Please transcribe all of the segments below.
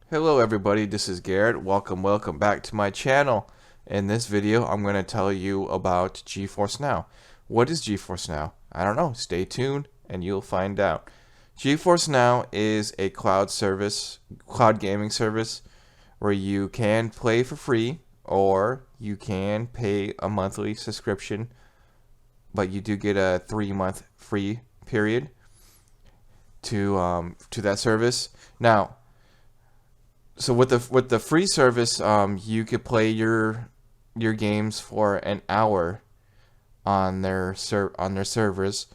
Hello everybody, this is Garrett. Welcome back to my channel. In this video, I'm going to tell you about Geforce Now. What is Geforce Now? I don't know. Stay tuned and you'll find out. Geforce Now is a cloud gaming service where you can play for free or you can pay a monthly subscription, but you do get a 3-month free period to that service. Now, so with the free service, you could play your games for an hour on their servers.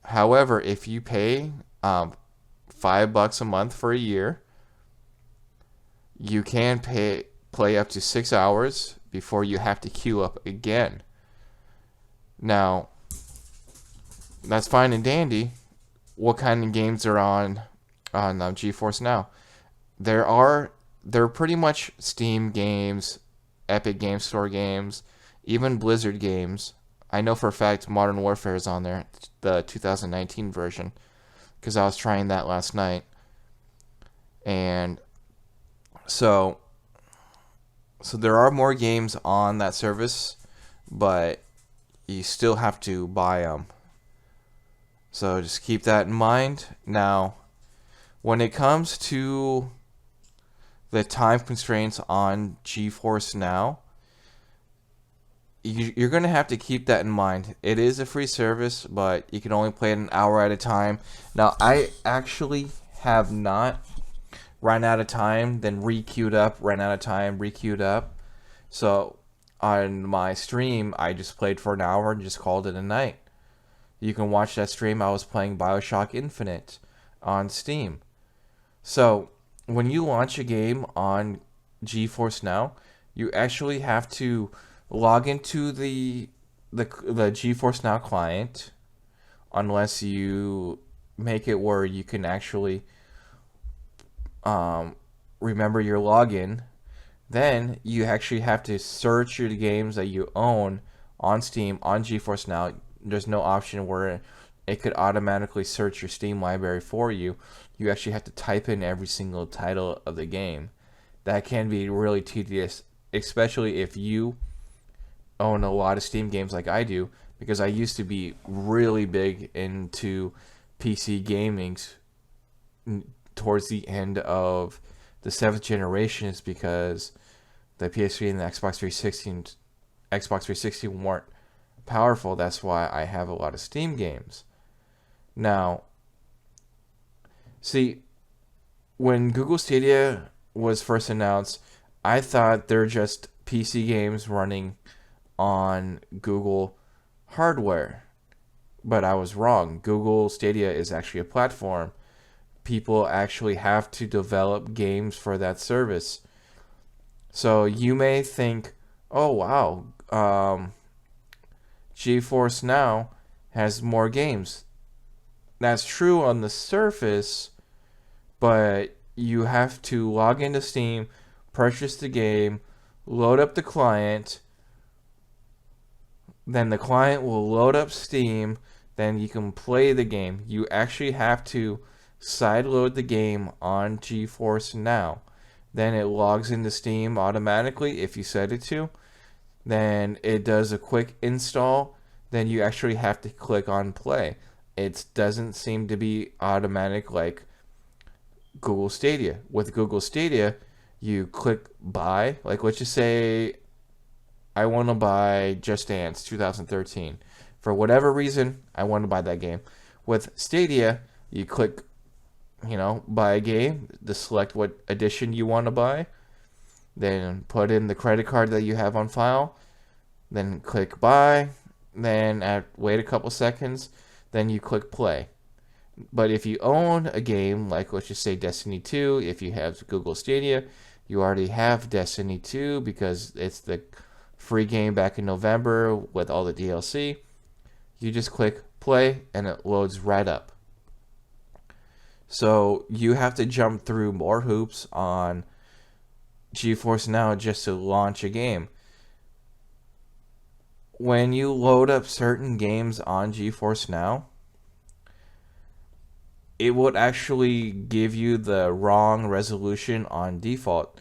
However, if you pay $5 a month for a year, you can play up to 6 hours before you have to queue up again. Now, that's fine and dandy. What kind of games are on Geforce Now? They're pretty much Steam games, Epic Game Store games, even Blizzard games. I know for a fact Modern Warfare is on there, the 2019 version, because I was trying that last night. And so there are more games on that service, but you still have to buy them. So just keep that in mind. Now, when it comes to the time constraints on Geforce Now, you're going to have to keep that in mind. It is a free service, but you can only play it an hour at a time. Now, I actually have not run out of time, then re-queued up, ran out of time, re-queued up. So on my stream, I just played for an hour and just called it a night. You can watch that stream. I was playing BioShock Infinite on Steam. So when you launch a game on Geforce Now, you actually have to log into the Geforce Now client, unless you make it where you can actually remember your login. Then you actually have to search your games that you own on Steam on Geforce Now. There's no option where it could automatically search your Steam library for you. You actually have to type in every single title of the game. That can be really tedious, especially if you own a lot of Steam games like I do, because I used to be really big into PC gaming towards the end of the 7th generation, is because the PS3 and the Xbox 360 weren't powerful. That's why I have a lot of Steam games. Now, see, when Google Stadia was first announced, I thought they're just PC games running on Google hardware. But I was wrong. Google Stadia is actually a platform. People actually have to develop games for that service. So you may think, oh wow, Geforce Now has more games. That's true on the surface, but you have to log into Steam, purchase the game, load up the client, then the client will load up Steam, then you can play the game. You actually have to sideload the game on Geforce Now. Then it logs into Steam automatically if you set it to. Then it does a quick install. Then you actually have to click on play. It doesn't seem to be automatic like Google Stadia. With Google Stadia, you click buy. Like, let's just say I want to buy Just Dance 2013. For whatever reason, I want to buy that game. With Stadia, you click, buy a game, to select what edition you want to buy, then put in the credit card that you have on file, then click buy, then wait a couple seconds, then you click play. But if you own a game, like let's just say Destiny 2, if you have Google Stadia, you already have Destiny 2 because it's the free game back in November with all the DLC. You just click play and it loads right up. So you have to jump through more hoops on Geforce Now just to launch a game. When you load up certain games on Geforce Now, it would actually give you the wrong resolution on default.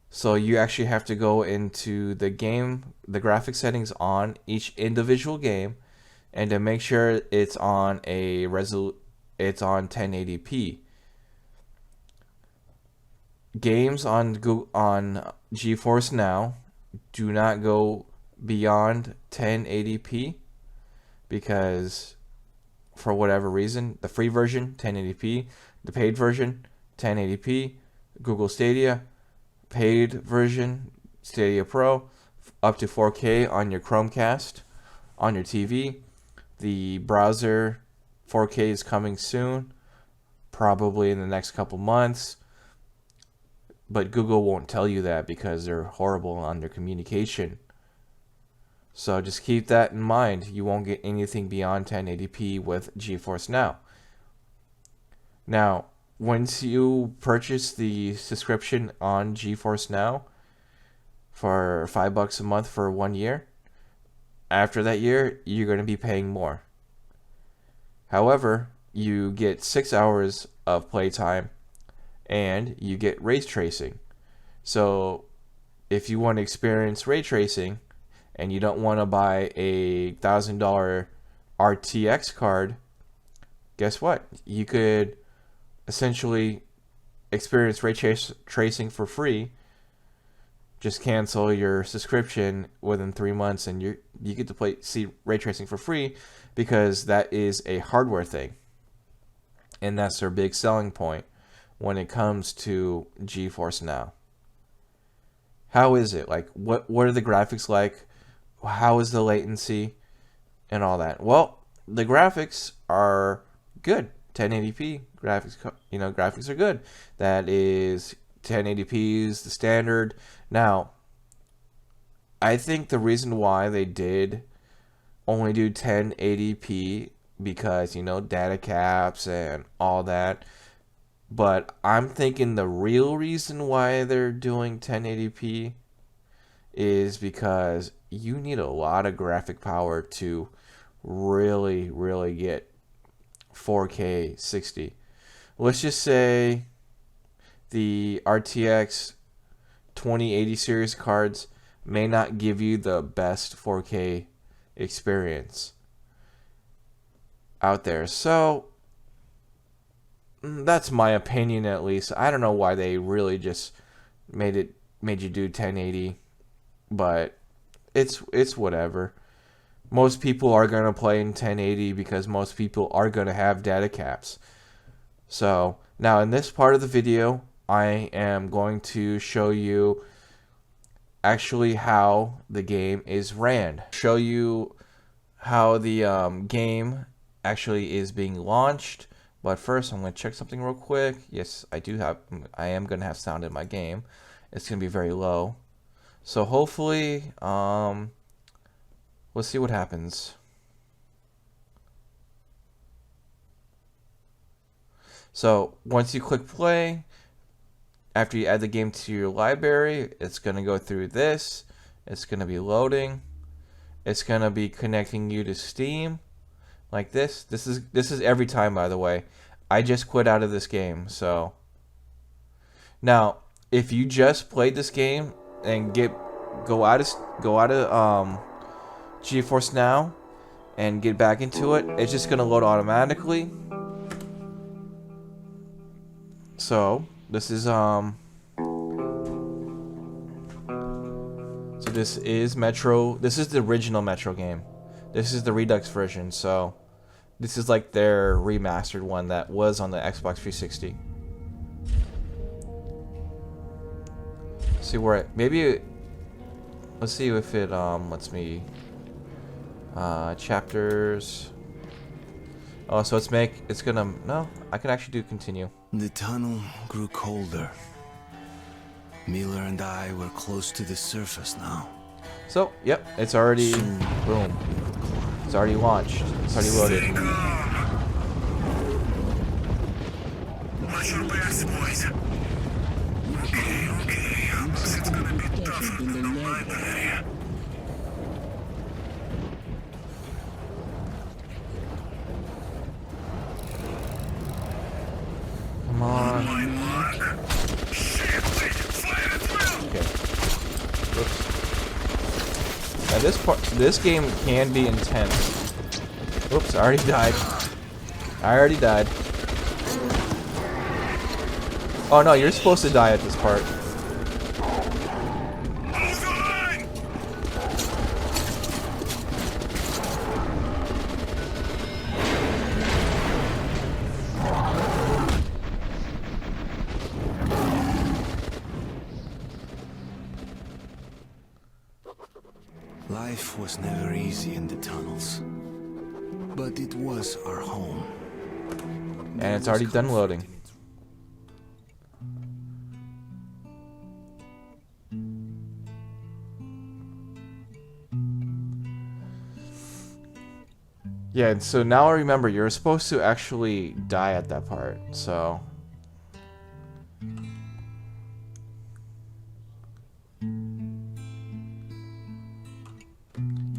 So you actually have to go into the graphic settings on each individual game, and to make sure it's on it's on 1080p. Games on GeForce Now do not go beyond 1080p because for whatever reason, the free version 1080p, the paid version 1080p, Google Stadia paid version Stadia Pro up to 4K on your Chromecast on your TV. The browser 4K is coming soon, probably in the next couple months. But Google won't tell you that because they're horrible on their communication. So just keep that in mind. You won't get anything beyond 1080p with GeForce Now. Now, once you purchase the subscription on GeForce Now for $5 a month for 1 year, after that year, you're going to be paying more. However, you get 6 hours of playtime and you get ray tracing. So if you want to experience ray tracing and you don't want to buy a $1,000 RTX card, guess what? You could essentially experience ray tracing for free. Just cancel your subscription within 3 months and you get to see ray tracing for free, because that is a hardware thing. And that's their big selling point when it comes to GeForce Now. How is it? Like, what are the graphics like? How is the latency and all that? Well, the graphics are good. 1080p graphics, graphics are good. That is 1080p is the standard. Now, I think the reason why they did only do 1080p because, data caps and all that. But I'm thinking the real reason why they're doing 1080p is because you need a lot of graphic power to really, really get 4K 60. Let's just say the RTX 2080 series cards may not give you the best 4K experience out there. So that's my opinion, at least. I don't know why they really just made you do 1080, but it's whatever. Most people are going to play in 1080 because most people are going to have data caps. So now in this part of the video, I am going to show you actually how the game is ran. Show you how the game actually is being launched. But first, I'm going to check something real quick. Yes, I am going to have sound in my game. It's going to be very low. So hopefully, let's see what happens. So once you click play, after you add the game to your library, it's going to go through this. It's going to be loading. It's going to be connecting you to Steam. Like this. This is every time, by the way. I just quit out of this game. So now, if you just played this game and go out of GeForce Now and get back into it, it's just gonna load automatically. So this is this is Metro. This is the original Metro game. This is the Redux version. So this is like their remastered one that was on the Xbox 360. See where let's see if it lets me chapters. Oh, so it's gonna no, I can actually do continue. The tunnel grew colder. Miller and I were close to the surface now. So, yep, it's already boom. It's already launched. It's already loaded. Watch your backs, boys. Okay. It's gonna be tough to find there. on. Okay. Whoops. Now this game can be intense. Oops, I already died. I already died. Oh no, you're supposed to die at this part. Life was never easy in the tunnels, but it was our home. And it's already done loading. Yeah, and so now I remember you're supposed to actually die at that part, so...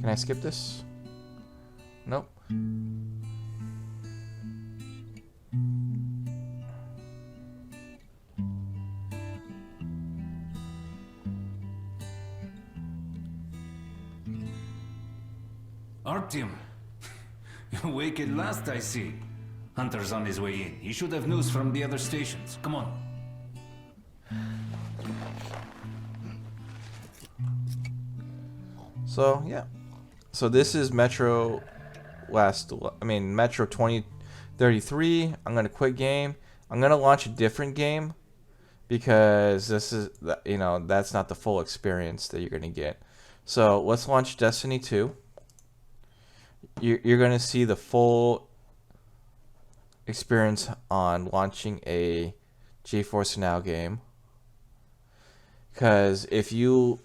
Can I skip this? Nope. Artyom, you're awake at last, I see. Hunter's on his way in. He should have news from the other stations. Come on. So, yeah. So this is Metro Metro 2033. I'm going to quit game. I'm going to launch a different game because this is, you know, that's not the full experience that you're going to get. So let's launch Destiny 2. You're going to see the full experience on launching a Geforce Now game. Because if you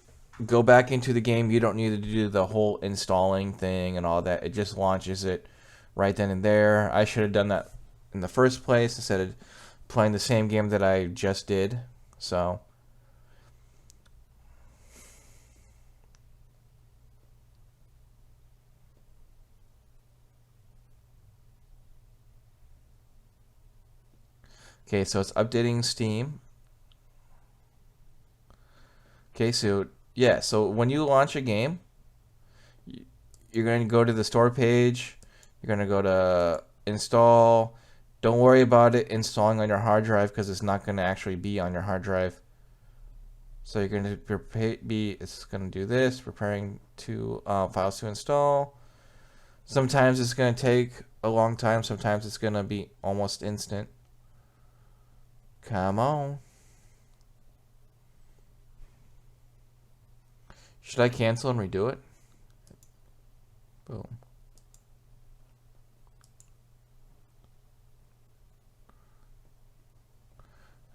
go back into the game, you don't need to do the whole installing thing and all that. It just launches it right then and there. I should have done that in the first place instead of playing the same game that I just did. So okay, so it's updating Steam. Okay, so yeah, so when you launch a game, you're going to go to the store page. You're going to go to install. Don't worry about it installing on your hard drive because it's not going to actually be on your hard drive. So you're going to it's going to do this, preparing to files to install. Sometimes it's going to take a long time. Sometimes it's going to be almost instant. Come on. Should I cancel and redo it? Boom.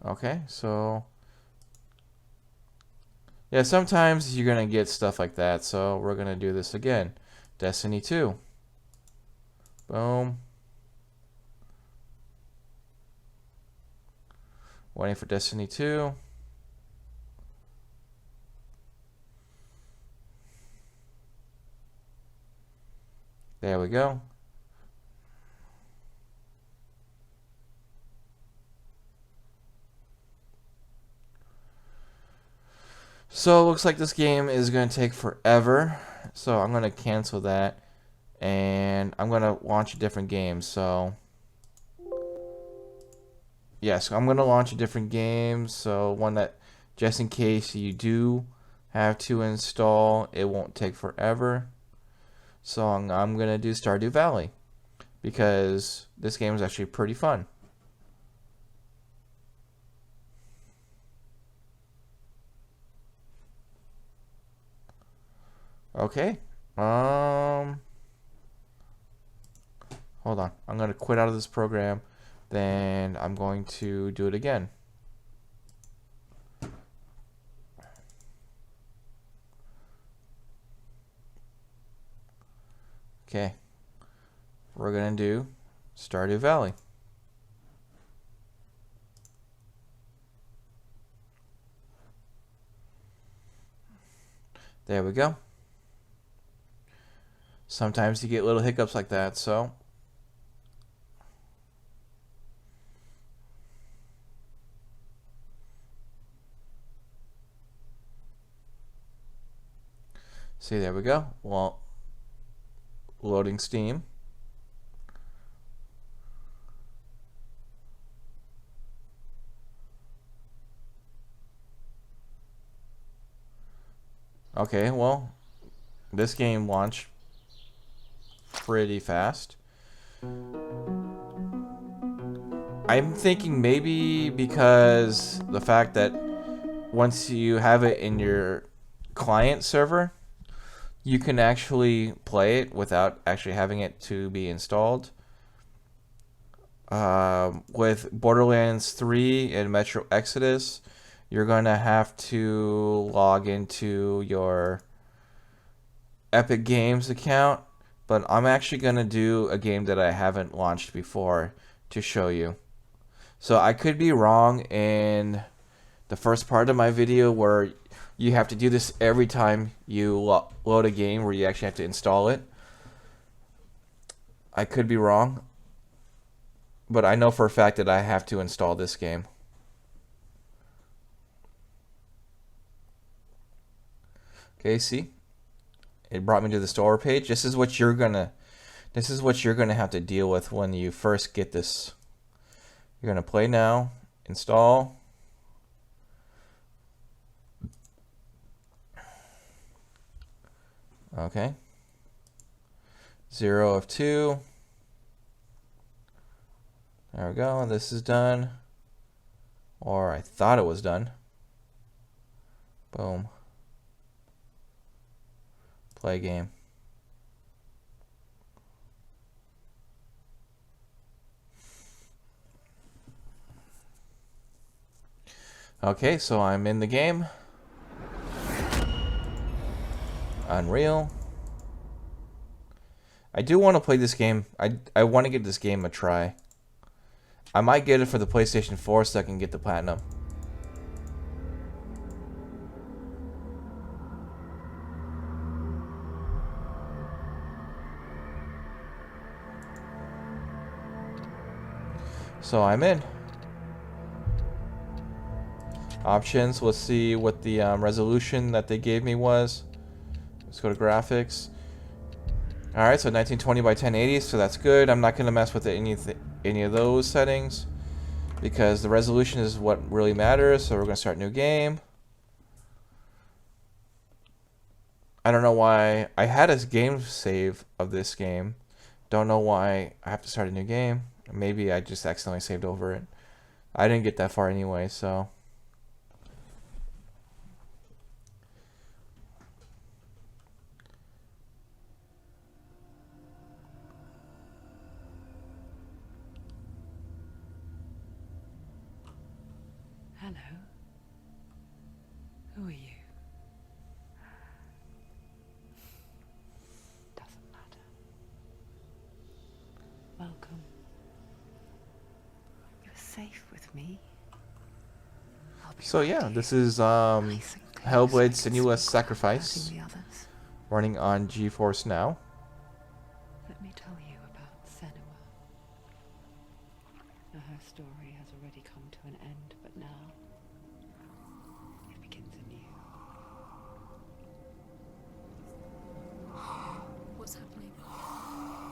Okay, so yeah, sometimes you're gonna get stuff like that, so we're gonna do this again. Destiny 2. Boom. Waiting for Destiny 2. There we go. So it looks like this game is going to take forever. So I'm going to cancel that. And I'm going to launch a different game. So yes, I'm going to launch a different game. So one that, just in case you do have to install, it won't take forever. So I'm going to do Stardew Valley. Because this game is actually pretty fun. Okay. Hold on. I'm going to quit out of this program. Then I'm going to do it again. Okay. We're going to do Stardew Valley. There we go. Sometimes you get little hiccups like that, so See, there we go. Well, loading Steam. Okay, well, this game launched pretty fast. I'm thinking maybe because the fact that once you have it in your client server, you can actually play it without actually having it to be installed. With Borderlands 3 and Metro Exodus, you're going to have to log into your Epic Games account, but I'm actually going to do a game that I haven't launched before to show you. So I could be wrong in the first part of my video where you have to do this every time you load a game where you actually have to install it. I could be wrong, but I know for a fact that I have to install this game. Okay, see? It brought me to the store page. This is what you're gonna have to deal with when you first get this. You're gonna play now, install. Okay. 0 of 2. There we go. This is done. Or I thought it was done. Boom. Play game. Okay, so I'm in the game. Unreal. I do want to play this game. I want to give this game a try. I might get it for the PlayStation 4 so I can get the platinum. So I'm in. Options, let's see what the resolution that they gave me was. Let's go to graphics. Alright, so 1920 by 1080, so that's good. I'm not going to mess with any of those settings because the resolution is what really matters. So we're going to start a new game. I don't know why I had a game save of this game. Don't know why I have to start a new game. Maybe I just accidentally saved over it. I didn't get that far anyway, so. Hello. Who are you? Doesn't matter. Welcome. You're safe with me. So yeah, this is Nice and close, Hellblade: I can Senua's speak Sacrifice, without hurting the others. running on Geforce now. Let me tell you about Senua. Now, her story has already come to an end, but now it begins anew. What's happening?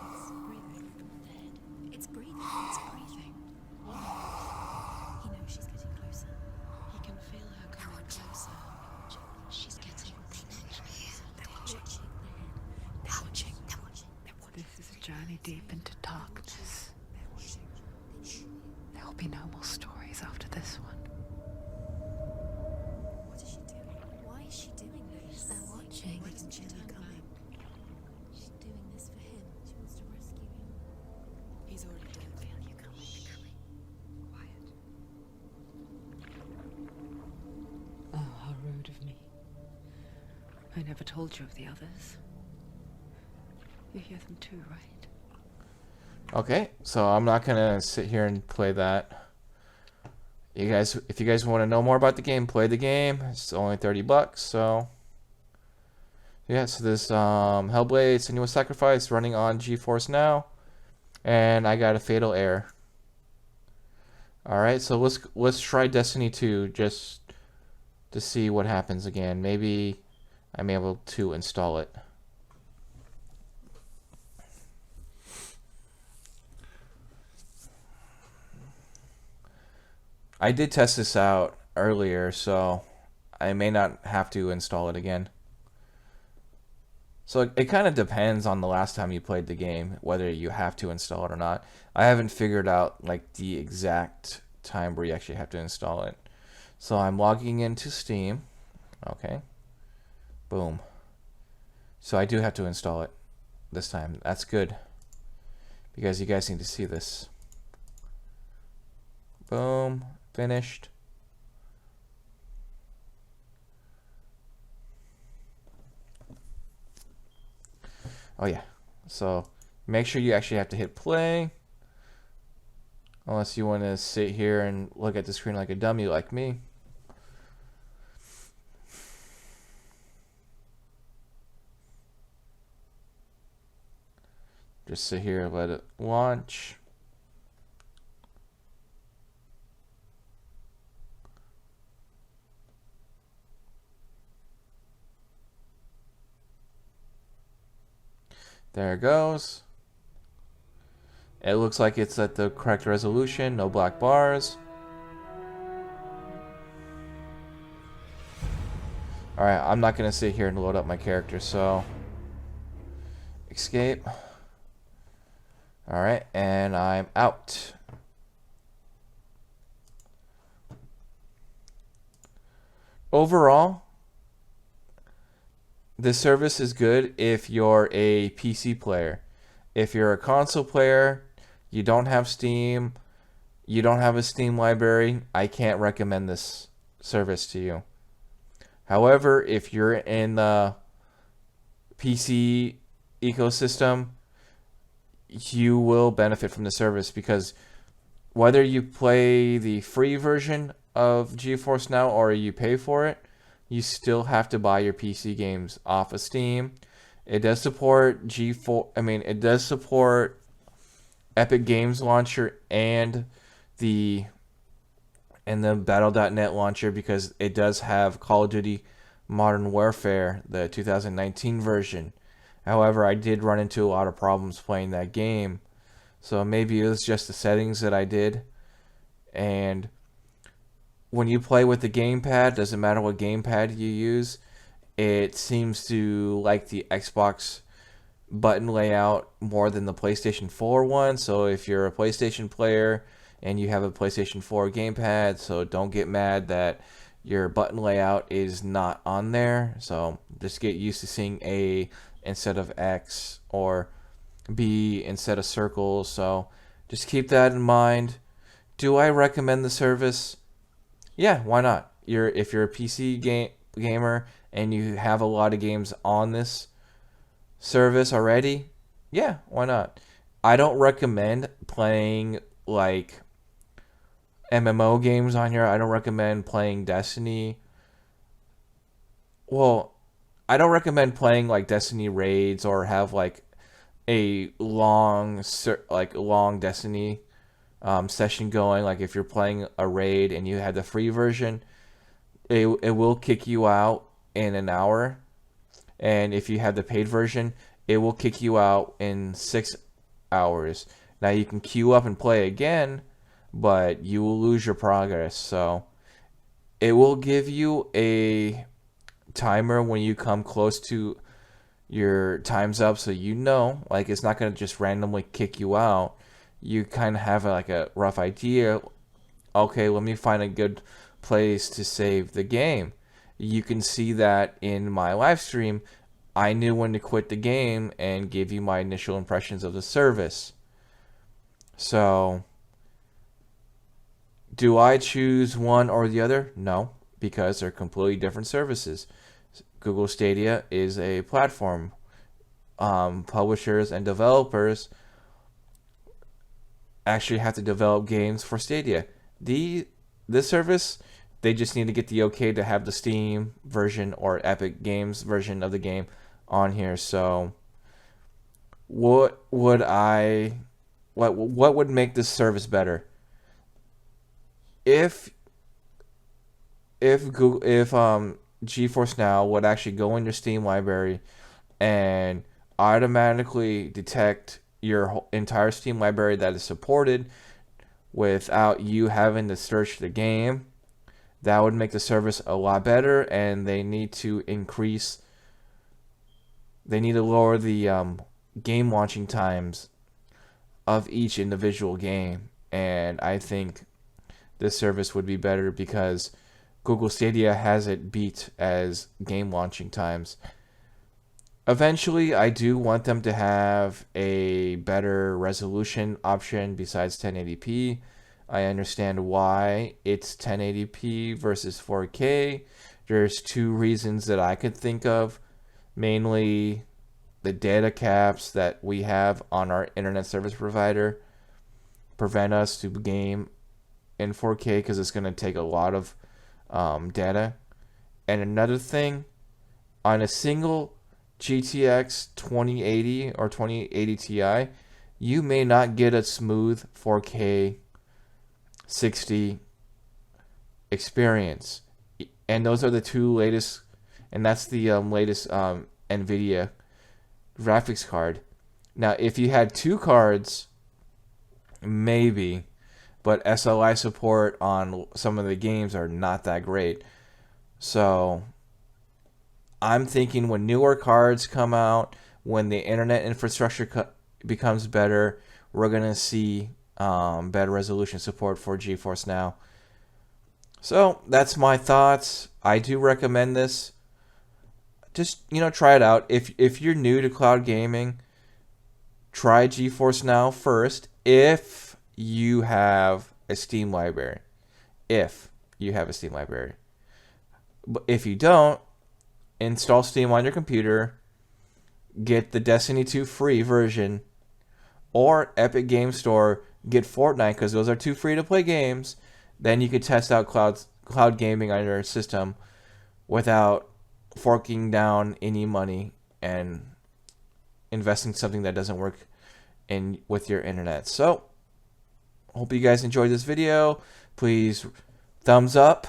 It's breathing. Dead. It's breathing. It's breathing. He knows she's getting closer. He can feel her coming closer. She's getting closer. They're watching. They're watching. They're watching. They're watching. This is a journey deep into darkness. There will be no more stories after this one. What is she doing? Why is she doing this? They're watching. Why doesn't she turn coming? She's doing this for him. She wants to rescue him. He's already dead. Feel you coming. Quiet. Oh, how rude of me. I never told you of the others. You hear them too, right? Okay, so I'm not gonna sit here and play that. You guys, if you guys want to know more about the game, play the game. It's only $30, so yeah. So this Hellblade: Senua's Sacrifice running on GeForce now, and I got a fatal error. All right, so let's try Destiny 2 just to see what happens again. Maybe I'm able to install it. I did test this out earlier, so I may not have to install it again. So it kind of depends on the last time you played the game, whether you have to install it or not. I haven't figured out like the exact time where you actually have to install it. So I'm logging into Steam. Okay. Boom. So I do have to install it this time. That's good, because you guys need to see this. Boom. Finished. Oh yeah. So make sure you actually have to hit play, unless you want to sit here and look at the screen like a dummy like me. Just sit here, let it launch. There it goes. It looks like it's at the correct resolution, no black bars. Alright, I'm not going to sit here and load up my character, so escape. Alright, and I'm out. Overall, this service is good if you're a PC player. If you're a console player, you don't have Steam, you don't have a Steam library, I can't recommend this service to you. However, if you're in the PC ecosystem, you will benefit from the service, because whether you play the free version of Geforce Now or you pay for it, you still have to buy your PC games off of Steam. It does support it does support Epic Games Launcher and the Battle.net launcher, because it does have Call of Duty Modern Warfare, the 2019 version. However, I did run into a lot of problems playing that game. So maybe it was just the settings that I did. And when you play with the gamepad, doesn't matter what gamepad you use, it seems to like the Xbox button layout more than the PlayStation 4 one. So if you're a PlayStation player and you have a PlayStation 4 gamepad, so don't get mad that your button layout is not on there. So just get used to seeing A instead of X, or B instead of circles. So just keep that in mind. Do I recommend the service? Yeah, why not? If you're a PC gamer and you have a lot of games on this service already, yeah, why not? I don't recommend playing like MMO games on here. I don't recommend playing Destiny. Well, I don't recommend playing like Destiny raids, or have like a long Destiny session going. Like if you're playing a raid and you had the free version, it will kick you out in an hour, and if you have the paid version, it will kick you out in 6 hours. Now you can queue up and play again, but you will lose your progress. So it will give you a timer when you come close to your time's up, so you know, like, it's not going to just randomly kick you out. You kind of have like a rough idea. Okay, let me find a good place to save the game. You can see that in my live stream. I knew when to quit the game and give you my initial impressions of the service. So do I choose one or the other? No, because they're completely different services. Google Stadia is a platform. Publishers and developers actually have to develop games for Stadia. This service, they just need to get the okay to have the Steam version or Epic Games version of the game on here. So what would make this service better? If GeForce Now would actually go in your Steam library and automatically detect your entire Steam library that is supported without you having to search the game. That would make the service a lot better, and they need to lower the game launching times of each individual game. And I think this service would be better because Google Stadia has it beat as game launching times. Eventually, I do want them to have a better resolution option besides 1080p. I understand why it's 1080p versus 4K. There's two reasons that I could think of. Mainly, the data caps that we have on our internet service provider prevent us to game in 4K because it's going to take a lot of data. And another thing, on a single GTX 2080 or 2080 Ti, you may not get a smooth 4K 60 experience. And those are the two latest, and that's the latest NVIDIA graphics card. Now, if you had two cards, maybe, but SLI support on some of the games are not that great. So I'm thinking when newer cards come out, when the internet infrastructure becomes better, we're going to see better resolution support for GeForce Now. So that's my thoughts. I do recommend this. Just, try it out. If you're new to cloud gaming, try GeForce Now first if you have a Steam library. If you have a Steam library. But if you don't, install Steam on your computer, get the Destiny 2 free version, or Epic Game Store, get Fortnite, because those are two free-to-play games. Then you can test out cloud gaming on your system without forking down any money and investing something that doesn't work with your internet. So, hope you guys enjoyed this video. Please thumbs up,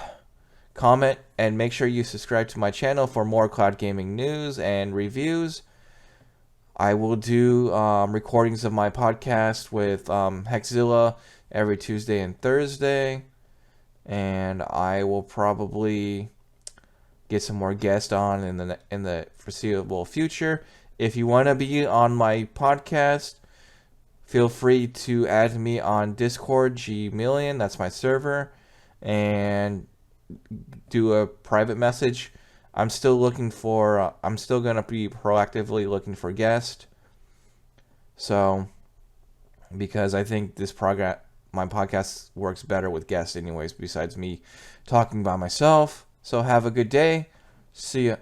comment, and make sure you subscribe to my channel for more cloud gaming news and reviews. I will do recordings of my podcast with Hexzilla every Tuesday and Thursday, and I will probably get some more guests on in the foreseeable future. If you want to be on my podcast, feel free to add me on Discord, Gmillion, that's my server, and do a private message. I'm still going to be proactively looking for guests. So, because I think my podcast works better with guests anyways, besides me talking by myself. So have a good day. See ya.